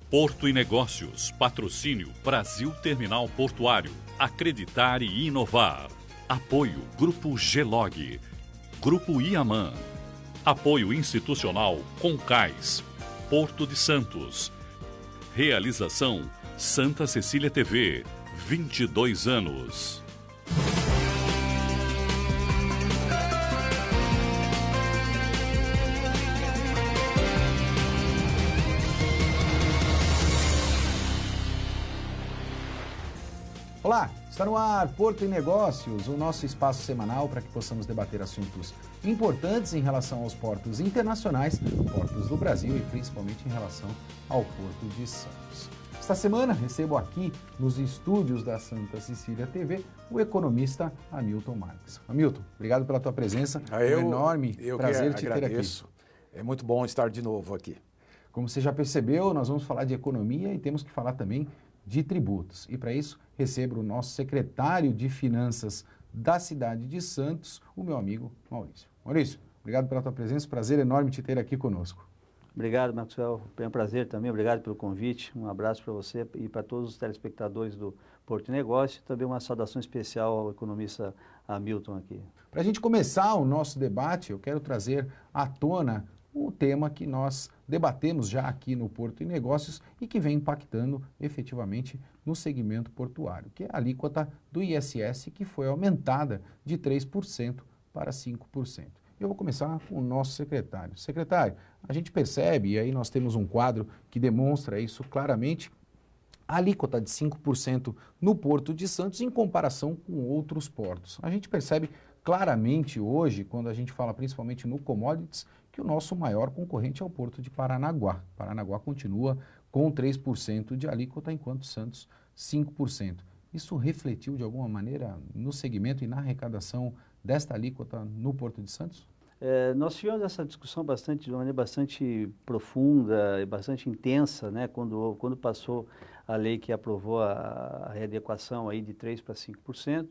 Porto e Negócios, patrocínio Brasil Terminal Portuário, acreditar e inovar. Apoio Grupo Gelog, Grupo Iaman. Apoio institucional Concais, Porto de Santos. Realização Santa Cecília TV, 22 anos. Olá, está no ar Porto e Negócios, o nosso espaço semanal para que possamos debater assuntos importantes em relação aos portos internacionais, portos do Brasil e principalmente em relação ao Porto de Santos. Esta semana recebo aqui nos estúdios da Santa Cecília TV o economista Hamilton Marques. Hamilton, obrigado pela tua presença, é um enorme prazer te ter aqui. É muito bom estar de novo aqui. Como você já percebeu, nós vamos falar de economia e temos que falar também de tributos. E para isso, recebo o nosso secretário de Finanças da cidade de Santos, o meu amigo Maurício. Maurício, obrigado pela tua presença, prazer enorme te ter aqui conosco. Obrigado, Maxwell, é um prazer também, obrigado pelo convite, um abraço para você e para todos os telespectadores do Porto e Negócio, e também uma saudação especial ao economista Hamilton aqui. Para a gente começar o nosso debate, eu quero trazer à tona um tema que nós debatemos já aqui no Porto e Negócios e que vem impactando efetivamente no segmento portuário, que é a alíquota do ISS, que foi aumentada de 3% para 5%. Eu vou começar com o nosso secretário. Secretário, a gente percebe, e aí nós temos um quadro que demonstra isso claramente, a alíquota de 5% no Porto de Santos em comparação com outros portos. A gente percebe claramente hoje, quando a gente fala principalmente no commodities, que o nosso maior concorrente é o Porto de Paranaguá. Paranaguá continua com 3% de alíquota, enquanto Santos 5%. Isso refletiu de alguma maneira no segmento e na arrecadação desta alíquota no Porto de Santos? Nós tivemos essa discussão de uma maneira bastante profunda e bastante intensa, né, quando passou a lei que aprovou a readequação aí de 3% para 5%.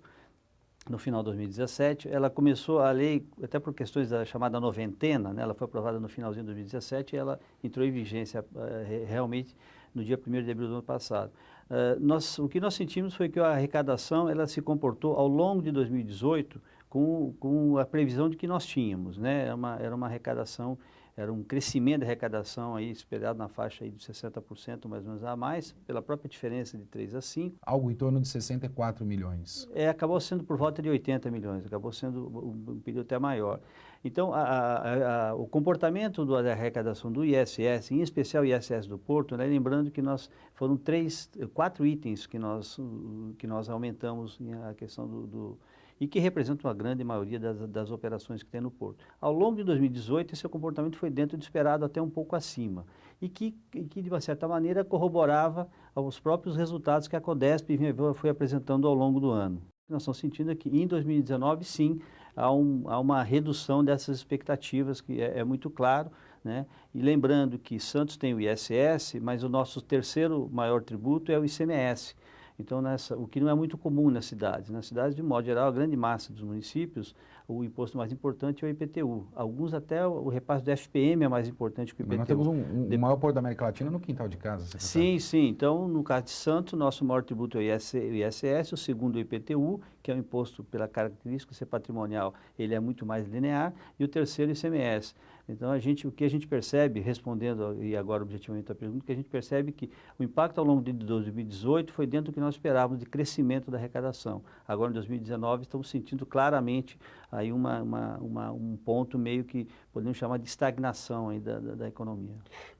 No final de 2017, ela começou a lei, até por questões da chamada noventena, né, ela foi aprovada no finalzinho de 2017 e ela entrou em vigência realmente no dia 1º de abril do ano passado. O que nós sentimos foi que a arrecadação ela se comportou ao longo de 2018 com a previsão de que nós tínhamos, né, era uma arrecadação, era um crescimento de arrecadação aí esperado na faixa aí de 60% mais ou menos a mais, pela própria diferença de 3 a 5. Algo em torno de 64 milhões. Acabou sendo por volta de 80 milhões, acabou sendo um período até maior. Então, o comportamento da arrecadação do ISS, em especial o ISS do Porto, né, lembrando que foram 4 itens que nós aumentamos a questão e que representam a grande maioria das operações que tem no Porto. Ao longo de 2018, esse comportamento foi dentro do esperado, até um pouco acima, e que de uma certa maneira, corroborava os próprios resultados que a Codesp foi apresentando ao longo do ano. Nós estamos sentindo que em 2019, sim, há uma redução dessas expectativas, que é muito claro, né? E lembrando que Santos tem o ISS, mas o nosso terceiro maior tributo é o ICMS. Então, o que não é muito comum nas cidades. Nas cidades, de modo geral, a grande massa dos municípios, o imposto mais importante é o IPTU. Alguns até o repasse do FPM é mais importante que o IPTU. Mas nós temos o maior porto da América Latina no quintal de casa, secretário. Sim, sim. Então, no caso de Santos, nosso maior tributo é o ISS, o segundo é o IPTU, que é um imposto pela característica ser patrimonial, ele é muito mais linear, e o terceiro é o ICMS. Então, o que a gente percebe, respondendo, e agora objetivamente a pergunta, que a gente percebe que o impacto ao longo de 2018 foi dentro do que nós esperávamos de crescimento da arrecadação. Agora, em 2019, estamos sentindo claramente aí um ponto meio que podemos chamar de estagnação aí da economia.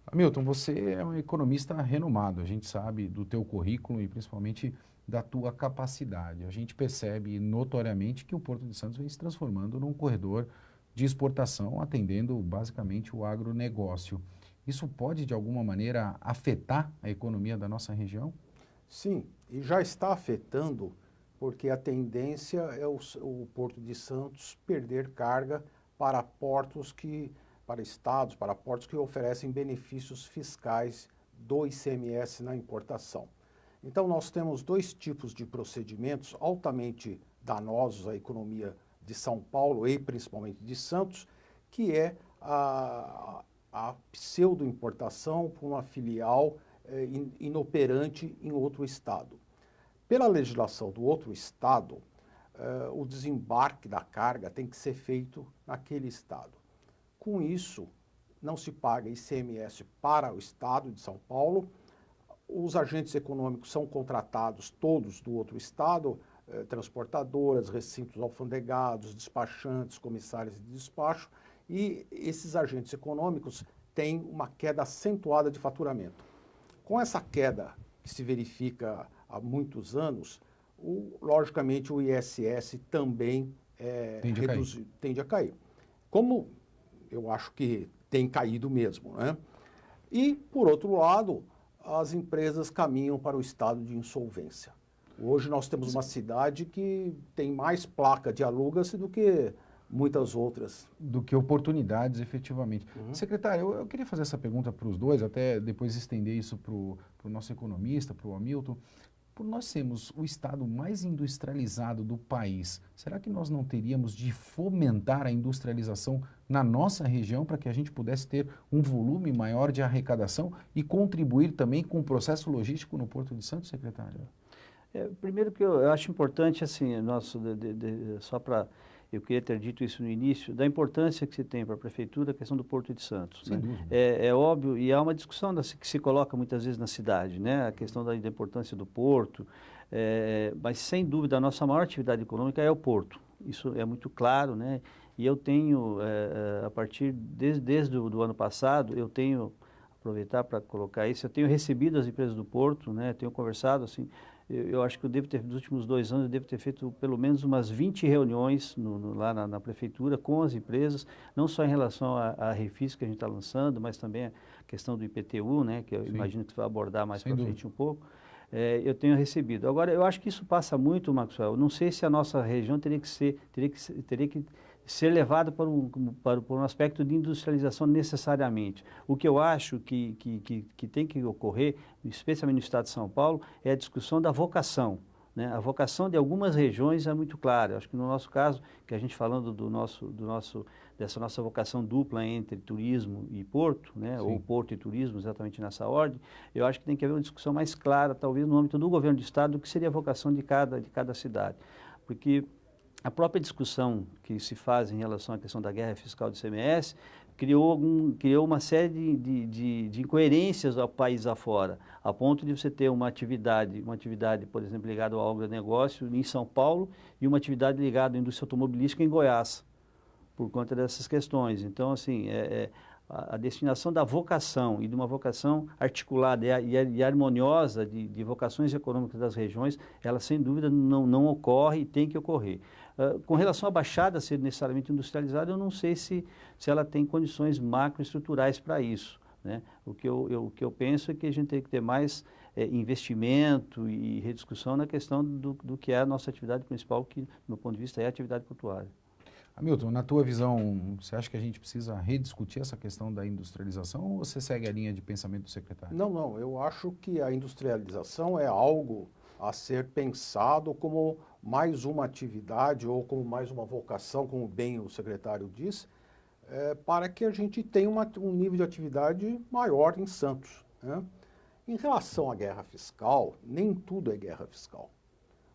Hamilton, você é um economista renomado, a gente sabe do teu currículo e principalmente da tua capacidade. A gente percebe notoriamente que o Porto de Santos vem se transformando num corredor de exportação, atendendo basicamente o agronegócio. Isso pode, de alguma maneira, afetar a economia da nossa região? Sim, e já está afetando, porque a tendência é o Porto de Santos perder carga para estados, para portos que oferecem benefícios fiscais do ICMS na importação. Então, nós temos 2 tipos de procedimentos altamente danosos à economia de São Paulo e principalmente de Santos, que é a pseudo-importação por uma filial inoperante em outro estado. Pela legislação do outro estado, o desembarque da carga tem que ser feito naquele estado. Com isso, não se paga ICMS para o estado de São Paulo, os agentes econômicos são contratados todos do outro estado, transportadoras, recintos alfandegados, despachantes, comissários de despacho, e esses agentes econômicos têm uma queda acentuada de faturamento. Com essa queda que se verifica há muitos anos, logicamente o ISS também tende a cair. Como eu acho que tem caído mesmo, né? E, por outro lado, as empresas caminham para o estado de insolvência. Hoje nós temos uma cidade que tem mais placa de aluga-se do que muitas outras. Do que oportunidades, efetivamente. Secretário, eu queria fazer essa pergunta para os dois, até depois estender isso para o nosso economista, para o Hamilton. Por nós sermos o estado mais industrializado do país, será que nós não teríamos de fomentar a industrialização na nossa região para que a gente pudesse ter um volume maior de arrecadação e contribuir também com o processo logístico no Porto de Santos, secretário? Primeiro que eu acho importante, assim, só para... Eu queria ter dito isso no início, da importância que se tem para a Prefeitura a questão do Porto de Santos. Sem dúvida. É óbvio, e há uma discussão que se coloca muitas vezes na cidade, né? A questão da importância do Porto, mas sem dúvida a nossa maior atividade econômica é o Porto. Isso é muito claro, né? E eu tenho, a partir desde o ano passado, eu tenho, aproveitar para colocar isso, eu tenho recebido as empresas do Porto, né? Tenho conversado, assim... Eu acho que eu devo ter, nos últimos 2 anos, eu devo ter feito pelo menos umas 20 reuniões lá na Prefeitura com as empresas, não só em relação à Refis que a gente está lançando, mas também a questão do IPTU, né, que eu imagino que você vai abordar mais para frente um pouco. Eu tenho recebido. Agora, eu acho que isso passa muito, Maxwell. Não sei se a nossa região teria que ser levada para um aspecto de industrialização necessariamente. O que eu acho que tem que ocorrer, especialmente no estado de São Paulo, é a discussão da vocação. Né? A vocação de algumas regiões é muito clara. Eu acho que no nosso caso, que a gente falando dessa nossa vocação dupla entre turismo e porto, né? Ou porto e turismo, exatamente nessa ordem, eu acho que tem que haver uma discussão mais clara, talvez no âmbito do governo do estado, do que seria a vocação de cada cidade. Porque a própria discussão que se faz em relação à questão da guerra fiscal do ICMS criou uma série de incoerências ao país afora, a ponto de você ter uma atividade, por exemplo, ligada ao agronegócio em São Paulo e uma atividade ligada à indústria automobilística em Goiás, por conta dessas questões. Então, assim, a destinação da vocação e de uma vocação articulada e harmoniosa de vocações econômicas das regiões, ela sem dúvida não ocorre e tem que ocorrer. Com relação à Baixada ser necessariamente industrializada, eu não sei se ela tem condições macroestruturais para isso. Né? O que eu penso é que a gente tem que ter mais investimento e rediscussão na questão do que é a nossa atividade principal, que, do meu ponto de vista, é a atividade portuária. Hamilton, na tua visão, você acha que a gente precisa rediscutir essa questão da industrialização ou você segue a linha de pensamento do secretário? Não, eu acho que a industrialização é algo a ser pensado como mais uma atividade ou como mais uma vocação, como bem o secretário disse, para que a gente tenha um nível de atividade maior em Santos. Né? Em relação à guerra fiscal, nem tudo é guerra fiscal.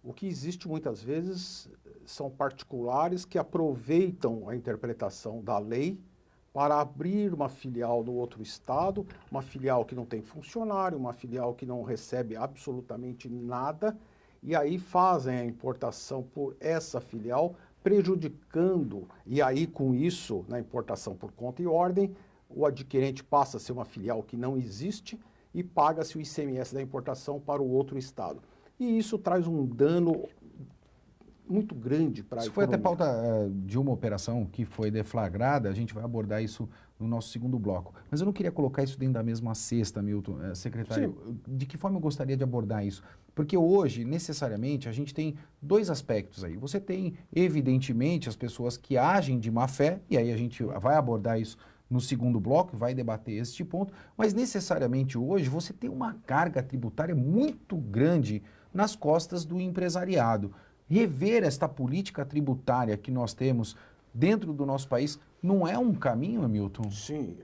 O que existe muitas vezes são particulares que aproveitam a interpretação da lei para abrir uma filial no outro estado, uma filial que não tem funcionário, uma filial que não recebe absolutamente nada, e aí fazem a importação por essa filial, prejudicando, e aí com isso, na importação por conta e ordem, o adquirente passa a ser uma filial que não existe e paga-se o ICMS da importação para o outro estado. E isso traz um dano muito grande para a economia. Isso foi até pauta de uma operação que foi deflagrada, a gente vai abordar isso no nosso segundo bloco. Mas eu não queria colocar isso dentro da mesma cesta, Milton, secretário. Sim. De que forma eu gostaria de abordar isso? Porque hoje, necessariamente, a gente tem 2 aspectos aí. Você tem, evidentemente, as pessoas que agem de má fé, e aí a gente vai abordar isso no segundo bloco, vai debater este ponto, mas necessariamente hoje você tem uma carga tributária muito grande nas costas do empresariado. Rever esta política tributária que nós temos dentro do nosso país não é um caminho, Hamilton? Sim.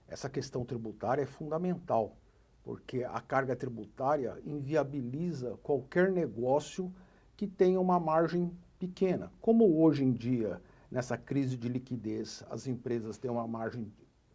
essa questão tributária é fundamental, porque a carga tributária inviabiliza qualquer negócio que tenha uma margem pequena. Como hoje em dia, nessa crise de liquidez, as empresas têm uma margem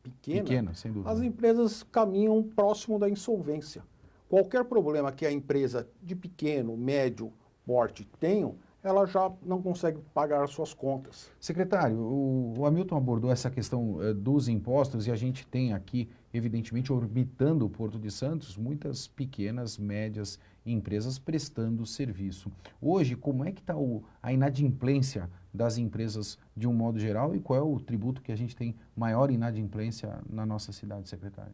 pequena, sem dúvida. as empresas caminham próximo da insolvência. Qualquer problema que a empresa de pequeno, médio porte tenha, ela já não consegue pagar as suas contas. Secretário, o Hamilton abordou essa questão dos impostos e a gente tem aqui, evidentemente, orbitando o Porto de Santos, muitas pequenas, médias empresas prestando serviço. Hoje, como é que está a inadimplência das empresas de um modo geral e qual é o tributo que a gente tem maior inadimplência na nossa cidade, secretário?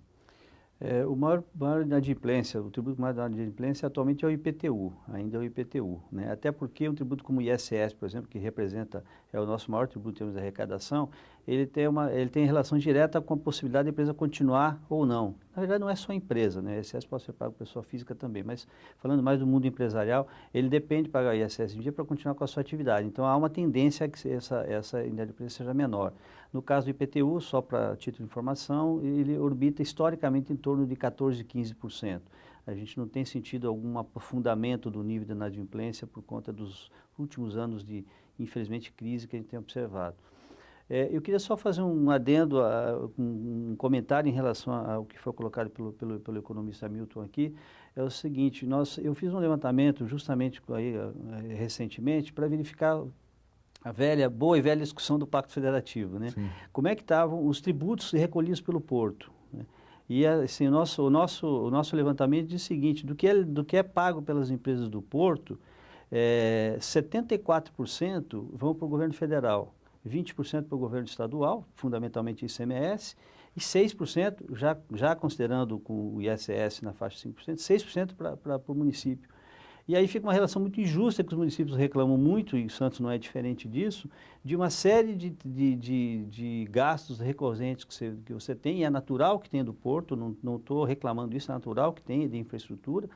O maior inadimplência, o tributo maior inadimplência atualmente é o IPTU, ainda é o IPTU, né? Até porque um tributo como o ISS, por exemplo, que representa, é o nosso maior tributo em termos de arrecadação, ele tem relação direta com a possibilidade da empresa continuar ou não. Na verdade, não é só a empresa, né? O ISS pode ser pago por pessoa física também, mas falando mais do mundo empresarial, ele depende de pagar o ISS em dia para continuar com a sua atividade. Então, há uma tendência a que essa inadimplência seja menor. No caso do IPTU, só para título de informação, ele orbita historicamente em torno de 14%, 15%. A gente não tem sentido algum aprofundamento do nível de inadimplência por conta dos últimos anos de, infelizmente, crise que a gente tem observado. Eu queria só fazer um adendo, um comentário em relação ao que foi colocado pelo economista Hamilton aqui. É o seguinte, eu fiz um levantamento justamente aí, recentemente para verificar a boa e velha discussão do Pacto Federativo, né? Sim. Como é que estavam os tributos recolhidos pelo Porto, né? E assim, o nosso levantamento diz o seguinte, do que é pago pelas empresas do Porto, 74% vão para o governo federal, 20% para o governo estadual, fundamentalmente ICMS, e 6%, já considerando com o ISS na faixa de 5%, 6% para o município. E aí fica uma relação muito injusta que os municípios reclamam muito, e Santos não é diferente disso, de uma série de gastos recorrentes que você tem, e é natural que tenha do Porto, não estou reclamando disso, é natural que tenha de infraestrutura,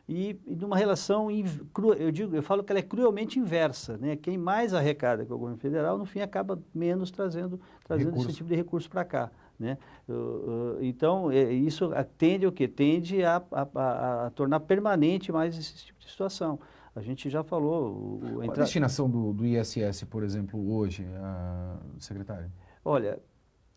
e de uma relação, eu falo que ela é cruelmente inversa, né? Quem mais arrecada que é o governo federal, no fim acaba menos trazendo esse tipo de recurso para cá, né? Então, isso tende o quê? Tende a tornar permanente mais esse tipo de situação. A gente já falou... Qual a destinação do ISS, por exemplo, hoje, secretário? Olha,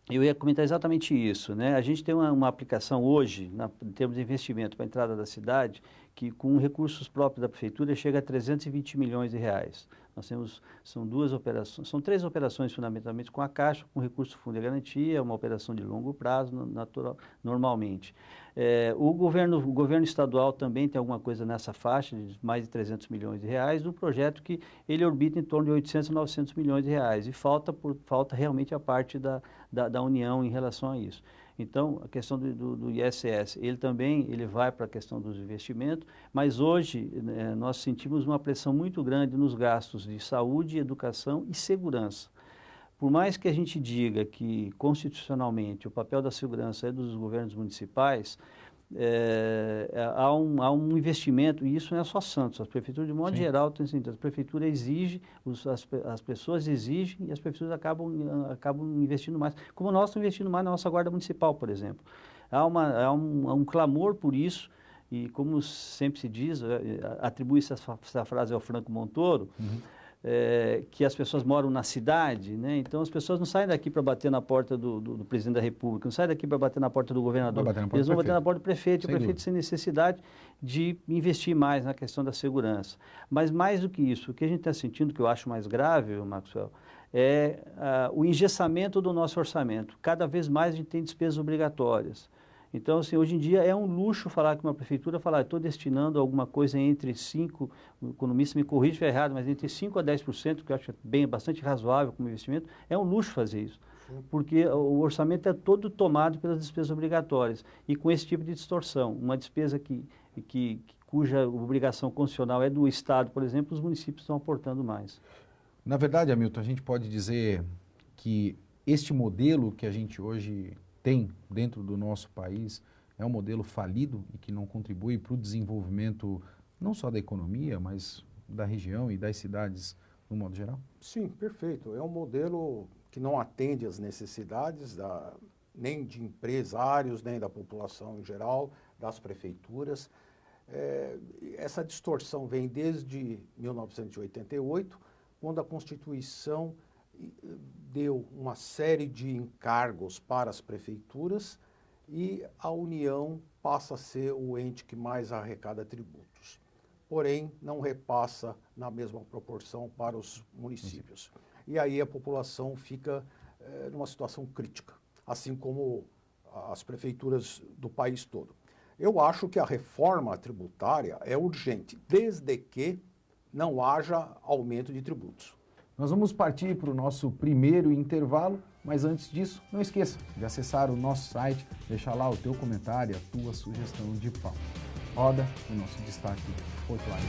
eu ia comentar exatamente isso, né? A gente tem uma aplicação hoje, em termos de investimento para a entrada da cidade, que com recursos próprios da prefeitura chega a 320 milhões de reais. Nós temos, são três operações fundamentalmente com a Caixa, com recurso fundo de garantia, uma operação de longo prazo, normalmente. O governo estadual também tem alguma coisa nessa faixa, de mais de 300 milhões de reais, do projeto que ele orbita em torno de 800, 900 milhões de reais. E falta realmente a parte da União em relação a isso. Então, a questão do ISS, ele vai para a questão dos investimentos, mas hoje nós sentimos uma pressão muito grande nos gastos de saúde, educação e segurança. Por mais que a gente diga que, constitucionalmente, o papel da segurança é dos governos municipais, há um investimento, e isso não é só Santos, as prefeituras, de modo geral, tem sentido. A prefeitura exige, as pessoas exigem e as prefeituras acabam investindo mais. Como nós estamos investindo mais na nossa Guarda Municipal, por exemplo. Há um clamor por isso, e como sempre se diz, atribui-se essa frase ao Franco Montoro, que as pessoas moram na cidade, né? Então as pessoas não saem daqui para bater na porta do presidente da República, não saem daqui para bater na porta do governador, eles vão bater na porta do prefeito, e o prefeito tem necessidade de investir mais na questão da segurança. Mas mais do que isso, o que a gente está sentindo, que eu acho mais grave, Maxwell, é o engessamento do nosso orçamento. Cada vez mais a gente tem despesas obrigatórias. Então, assim, hoje em dia é um luxo falar que uma prefeitura estou destinando alguma coisa entre 5%, o economista me corrige se é errado, mas entre 5% a 10%, que eu acho bastante razoável como investimento, é um luxo fazer isso. Porque o orçamento é todo tomado pelas despesas obrigatórias. E com esse tipo de distorção, uma despesa cuja obrigação constitucional é do Estado, por exemplo, os municípios estão aportando mais. Na verdade, Hamilton, a gente pode dizer que este modelo que a gente hoje tem dentro do nosso país é um modelo falido e que não contribui para o desenvolvimento não só da economia, mas da região e das cidades no modo geral? Sim, perfeito. É um modelo que não atende às necessidades nem de empresários, nem da população em geral, das prefeituras. Essa distorção vem desde 1988, quando a Constituição deu uma série de encargos para as prefeituras e a União passa a ser o ente que mais arrecada tributos. Porém, não repassa na mesma proporção para os municípios. E aí a população fica numa situação crítica, assim como as prefeituras do país todo. Eu acho que a reforma tributária é urgente, desde que não haja aumento de tributos. Nós vamos partir para o nosso primeiro intervalo, mas antes disso, não esqueça de acessar o nosso site, deixar lá o teu comentário, a tua sugestão de pauta. Roda o nosso destaque portuário.